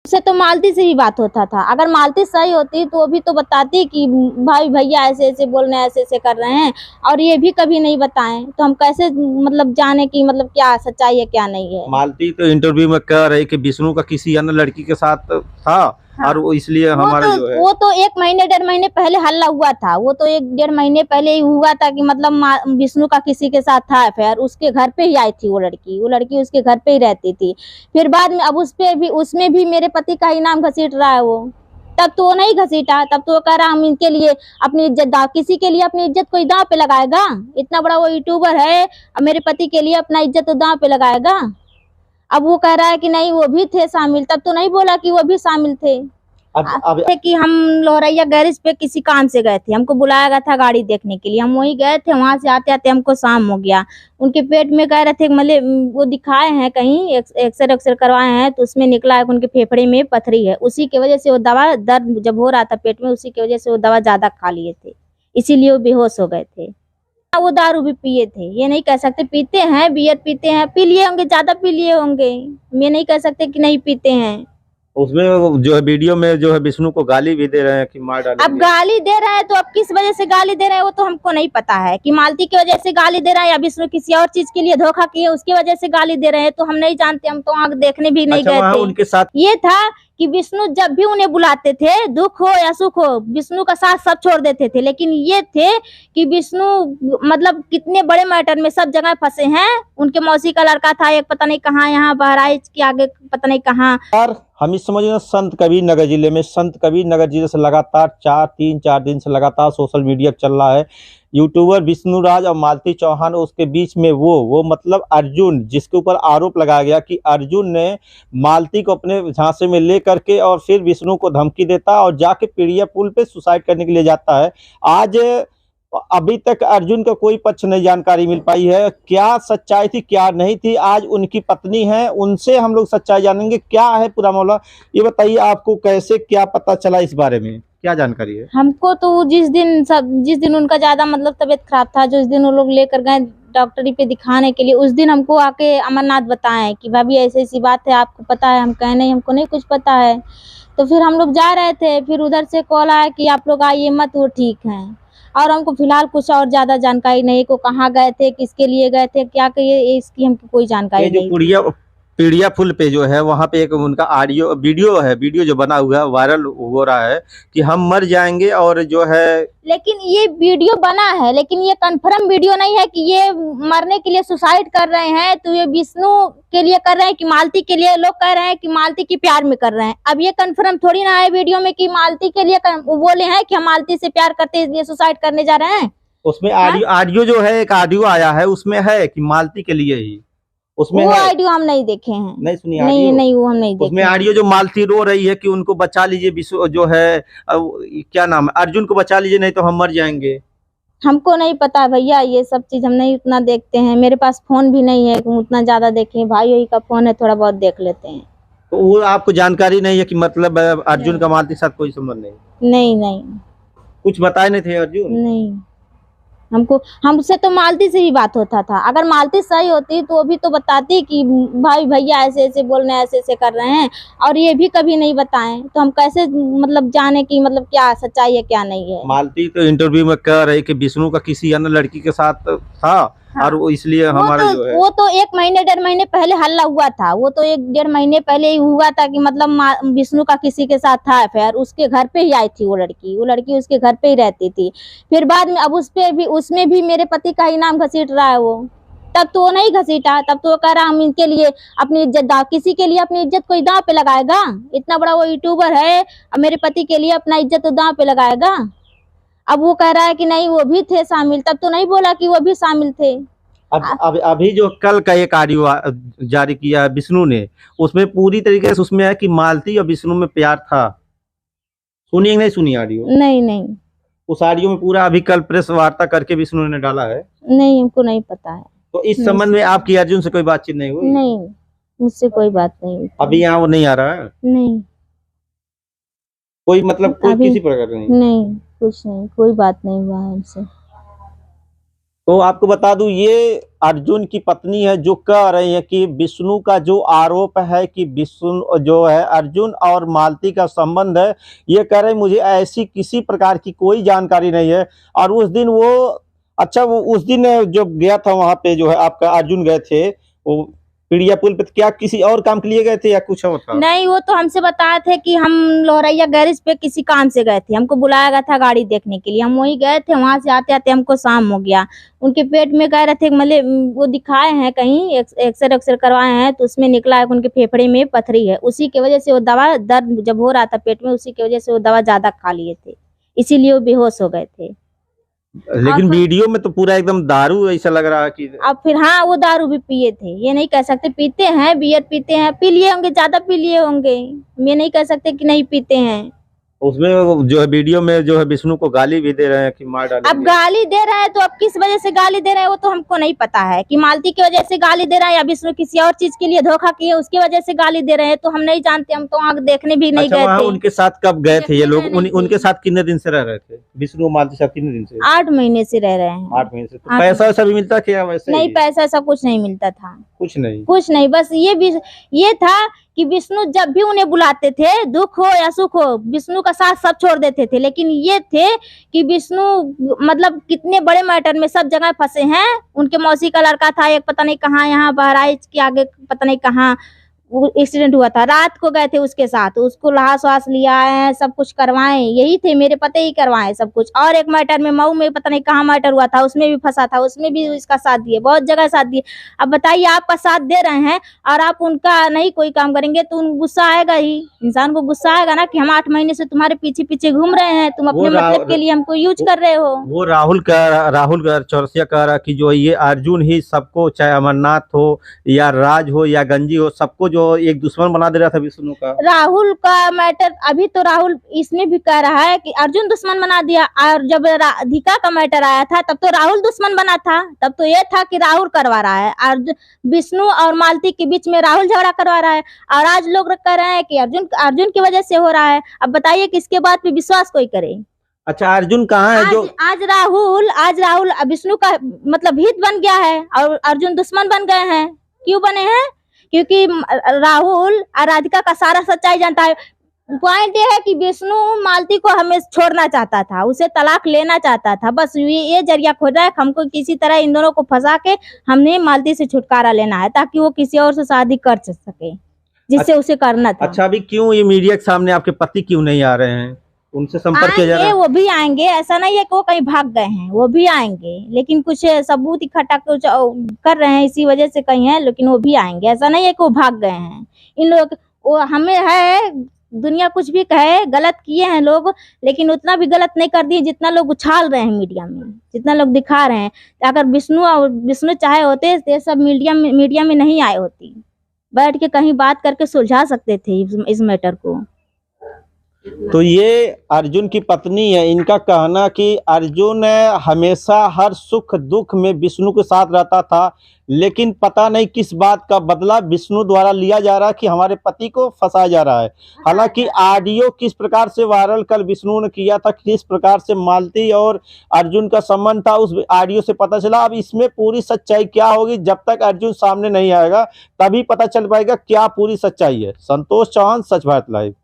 से तो मालती से ही बात होता था। अगर मालती सही होती तो वो भी तो बताती कि भाई भैया ऐसे ऐसे बोल रहे हैं, ऐसे ऐसे कर रहे हैं, और ये भी कभी नहीं बताएं तो हम कैसे मतलब जाने की मतलब क्या सच्चाई है क्या नहीं है। मालती तो इंटरव्यू में कह रही कि विष्णु का किसी अन्य लड़की के साथ था। हाँ। और वो इसलिए हमारे जो है वो तो 1 महीने 1.5 महीने पहले हल्ला हुआ था। वो तो 1 1.5 महीने पहले ही हुआ था कि मतलब विष्णु का किसी के साथ था अफेयर। उसके घर पे ही आई थी वो लड़की उसके घर पे ही रहती थी। फिर बाद में अब उस पे भी उसमें भी मेरे पति का ही नाम घसीट रहा है वो। तब तो वो नहीं घसीटा, तब तो वो कह रहा हम इनके लिए अपनी इज्जत दाव, किसी के लिए अपनी इज्जत कोई दांव पे लगाएगा? इतना बड़ा वो यूट्यूबर है, अब मेरे पति के लिए अपना इज्जत तो दांव पे लगाएगा? अब वो कह रहा है कि नहीं वो भी थे शामिल, तब तो नहीं बोला कि वो भी शामिल थे। अब कि हम लोहरैया गैरेज पे किसी काम से गए थे, हमको बुलाया गया था गाड़ी देखने के लिए, हम वहीं गए थे। वहां से आते आते हमको शाम हो गया। उनके पेट में कह रहे थे मतलब वो दिखाए हैं कहीं एक्सरे एक्सरे करवाए हैं तो उसमें निकला है उनके फेफड़े में पथरी है। उसी की वजह से वो दवा दर्द जब हो रहा था पेट में, उसी की वजह से वो दवा ज्यादा खा लिए थे, इसीलिए वो बेहोश हो गए थे। वो दारू भी पिए थे, ये नहीं कह सकते पीते हैं, बियर पीते हैं, पी लिए होंगे, ज्यादा पी लिए होंगे, ये नहीं कह सकते कि नहीं पीते हैं। उसमें जो है वीडियो में जो है विष्णु को गाली भी दे रहे हैं कि मार अब डालेंगे। गाली दे रहे हैं तो अब किस वजह से गाली दे रहे हैं वो तो हमको नहीं पता है, कि मालती की वजह से गाली दे रहे हैं या विष्णु किसी और चीज के लिए धोखा किए उसकी वजह से गाली दे रहे हैं तो हम नहीं जानते। हम तो आंख देखने भी नहीं अच्छा, गए वहाँ थे। उनके साथ ये था कि विष्णु जब भी उन्हें बुलाते थे, दुख हो या सुख हो, विष्णु का साथ सब छोड़ देते थे। लेकिन ये थे कि विष्णु मतलब कितने बड़े मैटर में सब जगह फंसे हैं। उनके मौसी का लड़का था एक, पता नहीं कहाँ, यहाँ बहराइच के आगे पता नहीं कहाँ। यार हम इस समझ रहे संत कबीर नगर जिले में, संत कबीर नगर जिले से लगातार 4 दिन से लगातार सोशल मीडिया चल रहा है। यूट्यूबर विष्णुराज और मालती चौहान, उसके बीच में वो मतलब अर्जुन, जिसके ऊपर आरोप लगाया गया कि अर्जुन ने मालती को अपने झांसे में ले करके और फिर विष्णु को धमकी देता और जाके पीड़िया पुल पे सुसाइड करने के लिए जाता है। आज अभी तक अर्जुन का कोई पक्ष नहीं जानकारी मिल पाई है, क्या सच्चाई थी क्या नहीं थी। आज उनकी पत्नी है, उनसे हम लोग सच्चाई जानेंगे क्या है पूरा मामला। ये बताइए आपको कैसे क्या पता चला, इस बारे में क्या जानकारी है? हमको तो जिस दिन उनका ज्यादा मतलब तबीयत खराब था, जिस दिन वो लोग लेकर गए डॉक्टरी पे दिखाने के लिए, उस दिन हमको आके अमरनाथ बताए कि भाभी ऐसी ऐसी बात है, आपको पता है? हम कहे नहीं हमको नहीं कुछ पता है। तो फिर हम लोग जा रहे थे, फिर उधर से कॉल आया कि आप लोग आइए मत, वो ठीक है। और हमको फिलहाल कुछ और ज्यादा जानकारी नहीं, को कहाँ गए थे, किसके लिए गए थे, क्या कहिए, इसकी हमको कोई ये जानकारी जो नहीं। पीड़िया पुल पे जो है वहां पे एक उनका ऑडियो वीडियो है, वीडियो जो बना हुआ है वायरल हो रहा है कि हम मर जाएंगे और जो है। लेकिन ये वीडियो बना है, लेकिन ये कंफर्म वीडियो नहीं है कि ये मरने के लिए सुसाइड कर रहे हैं। तो ये विष्णु के लिए कर रहे हैं कि मालती के लिए? लोग कह रहे हैं कि मालती के प्यार में कर रहे हैं। अब ये कंफर्म थोड़ी ना है वीडियो में कि मालती के लिए वो बोले हैं कि हम मालती से प्यार करते हैं इसलिए सुसाइड करने जा रहे हैं। उसमें ऑडियो जो है, एक ऑडियो आया है उसमें है कि मालती के लिए ही, उसमें वो है। ऑडियो हम नहीं देखे हैं। नहीं सुनी नहीं ऑडियो? नहीं वो हम नहीं उसमें देखे हैं। ऑडियो जो मालती रो रही है कि उनको बचा लीजिए, विश्व जो है क्या नाम है, अर्जुन को बचा लीजिए नहीं तो हम मर जाएंगे। हमको नहीं पता भैया, ये सब चीज हम नहीं उतना देखते हैं। मेरे पास फोन भी नहीं है कि उतना ज्यादा देखें, भाई ही का फोन है, थोड़ा बहुत देख लेते हैं। तो वो आपको जानकारी नहीं है कि मतलब अर्जुन का मालती के साथ कोई संबंध नहीं? नहीं नहीं कुछ बताए नहीं थे अर्जुन? नहीं। हमको हमसे तो मालती से ही बात होता था। अगर मालती सही होती तो वो भी तो बताती कि भाई भैया ऐसे ऐसे बोल रहे हैं, ऐसे ऐसे कर रहे हैं, और ये भी कभी नहीं बताएं तो हम कैसे मतलब जाने की मतलब क्या सच्चाई है क्या नहीं है। मालती तो इंटरव्यू में कह रही कि विष्णु का किसी अन्य लड़की के साथ था। हाँ। और वो इसलिए हमारे जो है वो तो 1 महीने 1.5 महीने पहले हल्ला हुआ था। वो तो 1 1.5 महीने पहले ही हुआ था कि मतलब विष्णु का किसी के साथ था अफेयर। उसके घर पे ही आई थी वो लड़की उसके घर पे ही रहती थी। फिर बाद में अब उसमें भी मेरे पति का ही नाम घसीट रहा है वो। तब तो वो नहीं घसीटा, तब तो वो कह रहा हम इनके लिए अपनी इज्जत दाव, किसी के लिए अपनी इज्जत कोई दांव पे लगाएगा? इतना बड़ा वो यूट्यूबर है, अब मेरे पति के लिए अपना इज्जत तो दांव पे लगाएगा? अब वो कह रहा है कि नहीं वो भी थे शामिल, तब तो नहीं बोला कि वो भी शामिल थे। अब अभी जो कल का एक ऑडियो जारी किया है विष्णु ने, उसमें पूरी तरीके से उसमें है कि मालती और विष्णु में प्यार था। सुनिए नहीं सुनी ऑडियो? नहीं नहीं उस ऑडियो में पूरा अभी कल प्रेस वार्ता करके विष्णु ने डाला है। नहीं हमको नहीं पता है। तो इस संबंध में आपकी अर्जुन से कोई बातचीत नहीं हुई? नहीं मुझसे कोई बात नहीं हुई। अभी यहाँ वो नहीं आ रहा है? नहीं कोई मतलब कोई अभी किसी प्रकार का नहीं? नहीं, कुछ नहीं, कोई बात नहीं हुआ है हमसे। तो आपको बता दूं, ये अर्जुन की पत्नी है जो कह रही है कि विष्णु का जो आरोप है कि विष्णु जो है अर्जुन और मालती का संबंध है, ये कह रहे मुझे ऐसी किसी प्रकार की कोई जानकारी नहीं है। और उस दिन वो, अच्छा वो उस दिन जो गया था वहां पे जो है आपका अर्जुन गए थे वो पीड़िया पुल पे, तो क्या किसी और काम के लिए गए थे या कुछ और था? नहीं, वो तो हमसे बताए थे कि हम लोहरैया गैरेज पे किसी काम से गए थे, हमको बुलाया गया था गाड़ी देखने के लिए, हम वहीं गए थे। वहां से आते आते हमको शाम हो गया। उनके पेट में कह रहे थे मतलब वो दिखाए हैं कहीं एक्सरे करवाए हैं, तो उसमें निकला है कि उनके फेफड़े में पथरी है। उसी की वजह से वो दवा, दर्द जब हो रहा था पेट में, उसी की वजह से वो दवा ज्यादा खा लिए थे, इसीलिए वो बेहोश हो गए थे। लेकिन वीडियो में तो पूरा एकदम दारू ऐसा लग रहा है कि। अब फिर हाँ, वो दारू भी पिए थे, ये नहीं कह सकते। पीते हैं, बियर पीते हैं, पी लिए होंगे, ज्यादा पी लिए होंगे, ये नहीं कह सकते कि नहीं पीते हैं। उसमें जो है वीडियो में जो है विष्णु को गाली भी दे रहे हैं कि मार डालेंगे। अब गाली दे रहे हैं तो अब किस वजह से गाली दे रहे हैं वो तो हमको नहीं पता है, कि मालती की वजह से गाली दे रहा है या विष्णु किसी और चीज के लिए धोखा किए उसकी वजह से गाली दे रहे हैं, तो हम नहीं जानते। हम तो आग देखने भी नहीं अच्छा, गए वहाँ थे। उनके साथ कब गए थे ये लोग? देखने नहीं उनके थे। साथ कितने दिन से रह रहे थे विष्णु और मालती साहब? कितने दिन से? 8 महीने से रह रहे हैं। 8 महीने से। तो 8 पैसा वैसा भी मिलता क्या वैसे नहीं, ही? पैसा ऐसा कुछ नहीं मिलता था, कुछ नहीं। कुछ नहीं। बस ये था कि विष्णु जब भी उन्हें बुलाते थे, दुख हो या सुख हो, विष्णु का साथ सब छोड़ देते थे। लेकिन ये थे कि विष्णु मतलब कितने बड़े मैटर में सब जगह फंसे हैं। उनके मौसी का लड़का था एक, पता नहीं कहाँ, यहाँ बहराइच के आगे पता नहीं कहाँ वो एक्सीडेंट हुआ था। रात को गए थे उसके साथ, उसको लहास वहास लिया है, सब कुछ करवाए, यही थे मेरे पते ही करवाए सब कुछ। और एक मैटर में मऊ में पता नहीं कहाँ मैटर हुआ था, उसमें भी फंसा था, उसमें भी इसका साथ दिए, बहुत जगह साथ दिए। अब बताइए, आपका साथ दे रहे हैं और आप उनका नहीं कोई काम करेंगे तो उनको गुस्सा आएगा ही। इंसान को गुस्सा आएगा ना कि हम 8 महीने से तुम्हारे पीछे पीछे घूम रहे हैं, तुम अपने मतलब के लिए हमको यूज कर रहे हो। वो राहुल चौरसिया कह रहा कि जो ये अर्जुन ही सबको, चाहे अमरनाथ हो या राज हो या गंजी हो, सबको जो एक दुश्मन बना दे रहा था विष्णु का। राहुल का मैटर अभी तो राहुल इसमें भी कह रहा है कि अर्जुन दुश्मन बना दिया, और जब राधिका का मैटर आया था तब तो राहुल दुश्मन बना था। तब तो ये था कि राहुल करवा रहा है, और विष्णु और मालती के बीच में राहुल झगड़ा करवा रहा है। और आज लोग कह रहे हैं कि अर्जुन की वजह से हो रहा है। अब बताइए किसके बात पे विश्वास कोई करे। अच्छा, अर्जुन कहाँ है? जो आज राहुल विष्णु का मतलब हित बन गया है और अर्जुन दुश्मन बन गए हैं। क्यों बने हैं? क्योंकि राहुल और राधिका का सारा सच्चाई जानता है। पॉइंट ये है कि विष्णु मालती को हमें छोड़ना चाहता था, उसे तलाक लेना चाहता था। बस ये जरिया खोजा है, हमको किसी तरह इन दोनों को फंसा के हमने मालती से छुटकारा लेना है, ताकि वो किसी और से शादी कर सके जिससे उसे करना था। अच्छा, अभी क्यों ये मीडिया के सामने आपके पति क्यों नहीं आ रहे हैं? उनसे संपर्क किया जा रहा है? वो भी आएंगे, ऐसा नहीं है कि वो कहीं भाग गए हैं, वो भी आएंगे, लेकिन कुछ सबूत इकट्ठा कर रहे हैं, इसी वजह से कहीं है। लेकिन वो भी आएंगे, ऐसा नहीं है कि वो भाग गए हैं। इन लोग वो हमें है, दुनिया कुछ भी कहे, गलत किए हैं लोग, लेकिन उतना भी गलत नहीं कर दिए जितना लोग उछाल रहे हैं मीडिया में, जितना लोग दिखा रहे हैं। अगर विष्णु चाहे होते तो सब मीडिया में नहीं आए होती, बैठ के कहीं बात करके सुलझा सकते थे इस मैटर को। तो ये अर्जुन की पत्नी है, इनका कहना कि अर्जुन हमेशा हर सुख दुख में विष्णु के साथ रहता था, लेकिन पता नहीं किस बात का बदला विष्णु द्वारा लिया जा रहा है कि हमारे पति को फंसाया जा रहा है। हालांकि ऑडियो किस प्रकार से वायरल कल विष्णु ने किया था, किस प्रकार से मालती और अर्जुन का संबंध था, उस ऑडियो से पता चला। अब इसमें पूरी सच्चाई क्या होगी, जब तक अर्जुन सामने नहीं आएगा तभी पता चल पाएगा क्या पूरी सच्चाई है। संतोष चौहान, सच भारत लाइव।